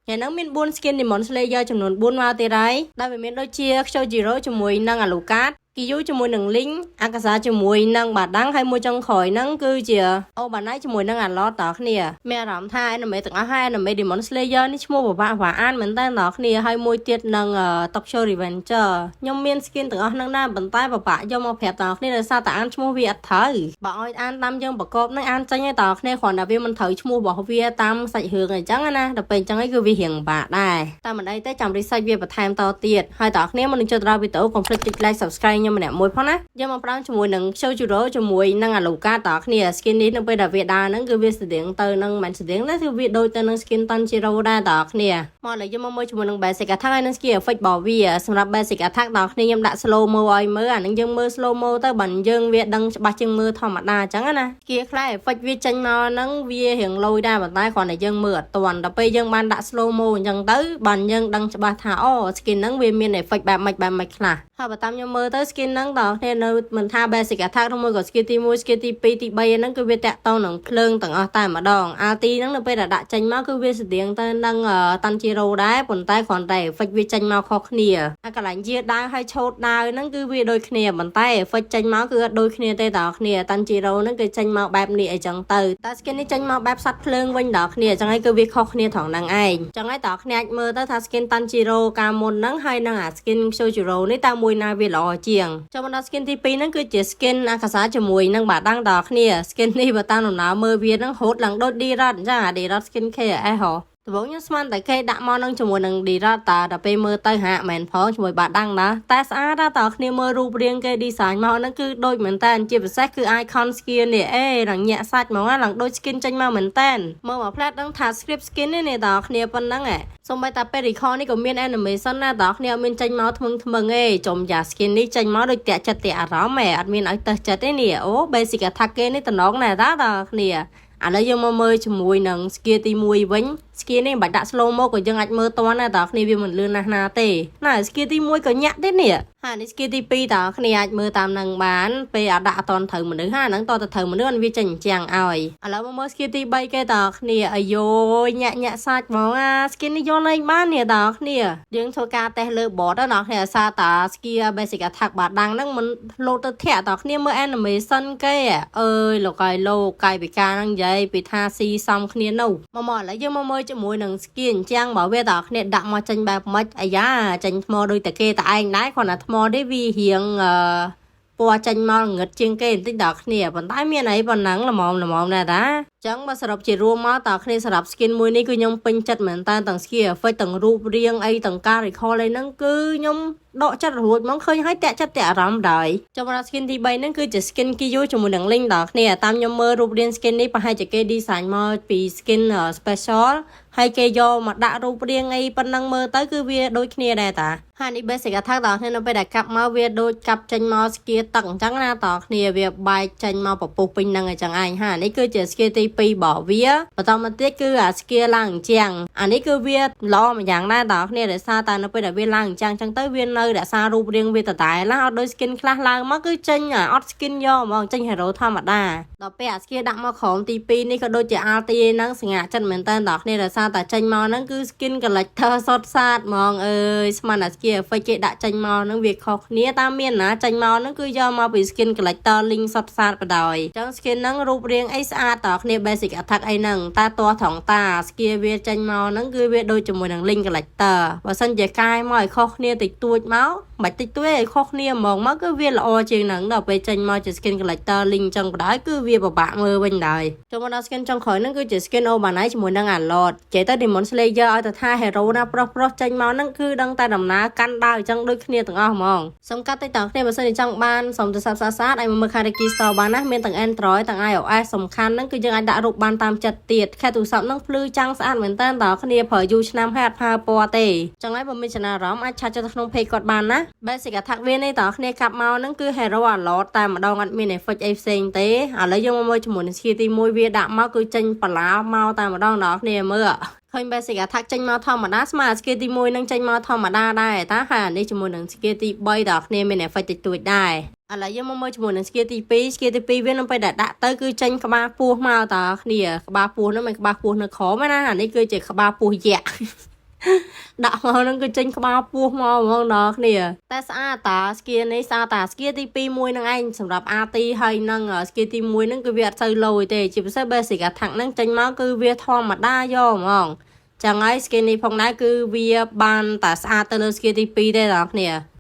อย่างนั้นมี4 skin Demon Slayer จำนวน4មកទៀតហើយដែលវាមានដូចជា Kyojiro ជាមួយនឹងអាលូកាតគីយូជាមួយនឹងលីងអាកាសាជាមួយនឹងបាដាំងហើយមួយចុងក្រោយហ្នឹងគឺជាអូបាណៃជាមួយនឹងអាឡតតគ្នាមានអារម្មណ៍ថា anime ទាំងអស់ហើយ anime Demon Slayer នេះឈ្មោះពិបាកអានមែនតើដល់គ្នាហើយមួយទៀតនឹង Tokyo Revenger ខ្ញុំមាន skin ទាំងអស់ហ្នឹងណាប៉ុន្តែពិបាកយកមកប្រាប់ដល់គ្នាដោយសារតែអានឈ្មោះវាអត់ត្រូវបើឲ្យអានតាមយើងប្រកបហ្នឹងអានចេញឲ្យដល់គ្នាគ្រាន់តែវាមិនត្រូវឈ្មោះរបស់វាតាមសាច់រឿងអញ្ចឹងណាដល់ពេលអញ្ចឹងគឺវារៀងពិបាកដែរតែមិនអីទេចាំ research វាបន្ថែមតទៀតហើយដល់គ្នាមុននឹងចូលទៅដល់វីដេអូ complete ចុច like subscribe ខ្ញុំម្នាក់មួយផងណាយកមកប្រាំជាមួយនឹង Kyojiro ជាមួយនឹងអាលូកាតដល់គ្នា skin នេះនៅពេលដែលវាដើរហ្នឹងគឺវាស្តៀងទៅនឹងមិនស្តៀងណាគឺវាដូចទៅនឹង skin Tanjiro ដែរដល់គ្នាមកឥឡូវយកមកមើលជាមួយនឹង basic attack ហើយនឹង skill effect របស់វាសម្រាប់ basic attack ដល់គ្នាខ្ញុំដាក់ slow mo ឲ្យមើលអានឹងយើងមើល slow mo ទៅបើយើងវាដឹងច្បាស់ជាងមើលធម្មតាអញ្ចឹងណា skill ខ្លះ effect វាចេញមកហ្នឹងវារៀងលយដែរប៉ុន្តែគ្រាន់តែយើងមើលអត់ទាន់ដល់ពេលយើងបានដាក់ slow mo អញ្ចឹងទៅបើយើងដឹងច្បាស់ថាអូ skin ហ្នឹងវាមាន effect បែបម៉េចខ្លះហើយបើតាមខ្ញុំមើលទៅ skin ហ្នឹងដល់គ្នានៅមិនថា basic attack ឬមួយក៏ skill ទី1 skill ទី2ទី3ហ្នឹងគឺវាតាក់ទងនឹងភ្លើងទាំងអស់តែម្ដង ulti ហ្នឹងនៅពេលដែលដាក់ចេញមកគឺវាស្តៀងទៅនឹង Tanjiro ដែរប៉ុន្តែគ្រាន់តែ effect វាចេញមកខុសគ្នាហើយកន្លែងយាដើរហើយឆោតដើរហ្នឹងគឺវាដូចគ្នាប៉ុន្តែ effect ចេញមកគឺអត់ដូចគ្នាទេដល់គ្នា Tanjiro ហ្នឹងគឺចេញមកបែបនេះអីចឹងទៅតែ skin នេះចេញមកបែបសត្វភ្លើងវិញដល់គ្នាអញ្ចឹងហើយគឺវាខុសគ្នាត្រង់ហ្នឹងឯងអញ្ចឹងហើយតើគ្នាអាចមើលទៅថា skin Tanjiro កាលមុនហ្នឹងហើយនឹងអា skin Kyojiro នេះតើមួយណាវាល្អជាងចូលមកដល់ skin ទី2ហ្នឹងគឺជា skin អាកាសាជាមួយនឹងបាដាំងដល់គ្នា skin នេះបើតាមដំណើរមើលវាហ្នឹងហូតឡើងដូច D-Rod អញ្ចឹងអា D-Rod skin KS ហ៎ដំបូងខ្ញុំស្មានតែគេដាក់មកនឹងជាមួយនឹង D-Rod តាដល់ពេលមើលទៅហាក់មែនផងជាមួយបាដាំងណាតែស្អាតតើគ្នាមើលរូបរាងគេ design មកហ្នឹងគឺដូចមែនតើជាពិសេសគឺ icon skin នេះអេរញាក់សាច់ហ្មងឡើងដូច skin ចេញមកមែនតើមើលមកផ្លែតដឹងថា script skin នេះតើគ្នាប៉ុណ្ណឹងសូម្បីតែពេល record នេះក៏មាន animation ណាតើគ្នាអត់មានចេញមកថ្មឹងទេចំយ៉ា skin នេះចេញមកដូចតាក់ចិត្តតាក់អារម្មណ៍អត់មានឲ្យទៅចិត្តទេនេះអូ basic attack គេនេះតំណងណែតើគ្នាឥឡូវយើងមកមើលជាមួយនឹង skill ទី1វិញ skill នេះមិនបាច់ដាក់ slow mo ក៏យើងអាចមើលតាន់ដែរតើគ្នាវាមិនលឿនណាស់ណាទេណា skill ទី1ក៏ញាក់ទេនេះហើយនេះ skill ទី2តើគ្នាអាចមើលតាមនឹងបានពេលអត់ដាក់អត់តន់ត្រូវមនុស្សហ្នឹងតើទៅត្រូវមនុស្សវាចេញចាំងឲ្យឥឡូវមកមើល skill ទី3គេតើគ្នាអាយ៉យញាក់សាច់ហ្មងអា skill នេះយកលេងបាននេះតើគ្នាយើងធ្វើការតេស្តលើ bot ទៅដល់គ្នាសារតើ skill basic attack បាដាំងហ្នឹងមិនលោតទៅធាក់តើគ្នាមើល animation គេអើយលោកកាយលោកកាយពិការហ្នឹងនិយាយពីថាស៊ីសំគ្នានោះមកឥឡូវយើងមកមើលជាមួយនឹង skill អញ្ចឹងបើវាតើគ្នាដាក់មកចេញបែបម៉េចអាយ៉ាចេញថ្មដូចតែគេតែឯងដែរគ្រាន់តែថ្មនេះវារៀងពណ៌ចេញមកងឹតជាងគេបន្តិចដល់គ្នាប៉ុន្តែមានអីប៉ុណ្ណឹងល្មមដែរតាចឹងបើសរុបជារួមមកតើគ្នាសម្រាប់ skin មួយនេះគឺខ្ញុំពេញចិត្តមែនតើទាំង skill effect ទាំងរូបរាងអីទាំងការ recall អីហ្នឹងគឺខ្ញុំដកចិត្តរួចមកឃើញហើយតាក់ចិត្តតាក់អារម្មណ៍ដែរចូលមកដល់ skin ទី3ហ្នឹងគឺជា skin Kiyu ជាមួយនឹង Link ដល់គ្នាតាមខ្ញុំមើលរូបរាង skin នេះប្រហែលជាគេ design មកពី skin special ហើយគេយកមកដាក់រូបរាងអីប៉ុណ្ណឹងមើលទៅគឺវាដូចគ្នាដែរតាហើយនេះ basic attack ដល់គ្នានៅពេលដែលកាប់មកវាដូចកាប់ចេញមក skill ទឹកអញ្ចឹងណាតគ្នាវាបែកចេញមកពពុះពេញហ្នឹងអញ្ចឹងឯងហើយនេះគឺជា skill ទី2របស់វាបន្តមកទៀតគឺអា skill ឡើងអញ្ចឹងអានេះគឺវាល្អមួយយ៉ាងដែរដល់គ្នាដោយសារតែនៅពេលដែលវាឡើងអញ្ចឹងទៅវានៅរក្សារូបរាងវាដដែលណាអត់ដូច skin ខ្លះឡើងមកគឺចេញអត់ skin យកហ្មងចេញ hero ធម្មតាដល់ពេលអា skill ដាក់មកក្រុមទី2នេះក៏ដូចជា ulti ហ្នឹងស្ងាត់ចិត្តមែនតើដល់គ្នាដោយសារតែចេញមកហ្នឹងគឺ skin collector សុតសាតហ្មងអើយស្មានអា skill effect គេដាក់ចេញមកហ្នឹងវាខុសគ្នាតាមមានណាចេញមកហ្នឹងគឺយកមកពី skin collector link សុតសាតបដ ாய் អញ្ចឹង skin ហ្នឹងរូបរាងអីស្អាតតគ្នា basic attack អីហ្នឹងតែតោះត្រង់តា skill វាចេញមកហ្នឹងគឺវាដូចជាមួយនឹង link collector បើសិនជាកាយមកឲ្យខុសគ្នាតិចតួចមកមិនតិចតួចឲ្យខុសគ្នាហ្មងមកគឺវាល្អជាងហ្នឹងដល់ពេលចេញមកជា skin collector link ចឹងបដ ாய் គឺវាពិបាកមើលវិញដែរចូលមកដល់ skin ចុងក្រោយហ្នឹងគឺជា skin Obanai ជាមួយនឹង Alot ចេះទៅ Demon Slayer ឲ្យទៅថា hero ណាប្រុសចេញមកហ្នឹងគឺដឹងតែដំណើរកាន់ដាវអញ្ចឹងដូចគ្នាទាំងអស់ហ្មងសំកាត់តិចតគ្នាបើសិនជាចង់បានសូមទៅ Subscribe ឲ្យមើល Kariki Store បានណាមានទាំង Android ទាំង iOS សំខាន់ហ្នឹងគឺយើងអាចដាក់រូបបានតាមចិត្តទៀតខែទូរស័ព្ទហ្នឹងភ្លឺចាំងស្អាតមែនតើដល់គ្នាប្រើយូរឆ្នាំហើយអត់ផើពណ៌ទេចឹងហើយបើមានចំណារអារម្មណ៍អាចឆាតចូលទៅក្នុង page គាត់បានណា Basic attack វានេះតើគ្នាកាប់មកហ្នឹងគឺ hero Alot តែម្ដងអត់មាន effect អីផ្សេងទេឥឡូវយើងមកមើលជាមួយនឹង skill ទី1វាដាក់មកគឺចេញបលាមកតែម្ដងដល់គ្នាមើលឃើញ basic attack ចេញមកធម្មតាស្មើ skill ទី1នឹងចេញមកធម្មតាដែរតាហើយនេះជាមួយនឹង skill ទី3ដល់គ្នាមាន effect តិចតួចដែរឥឡូវយើងមកមើលជាមួយនឹង skill ទី2 skill ទី2វានៅពេលដែលដាក់ទៅគឺចេញក្បាលពោះមកតើគ្នាក្បាលពោះនោះមិនក្បាលពោះនៅក្រោមណាអានេះគឺជាក្បាលពោះយក្ស ដាក់មកនឹងគឺចេញក្បាលពោះមកហ្មងដល់គ្នាតែស្អាតតាស្គីនេះស្អាតតាស្គីទី2មួយនឹងឯងសម្រាប់អាទីហើយនឹងស្គីទី1នឹងគឺវាអត់សូវលយទេជាពិសេស basic attack ហ្នឹងចេញមកគឺវាធម្មតាយកហ្មងចឹងហើយ skin នេះផងដែរគឺវាបានតែស្អាតទៅលើ skin ទី2ទេបងប្អូន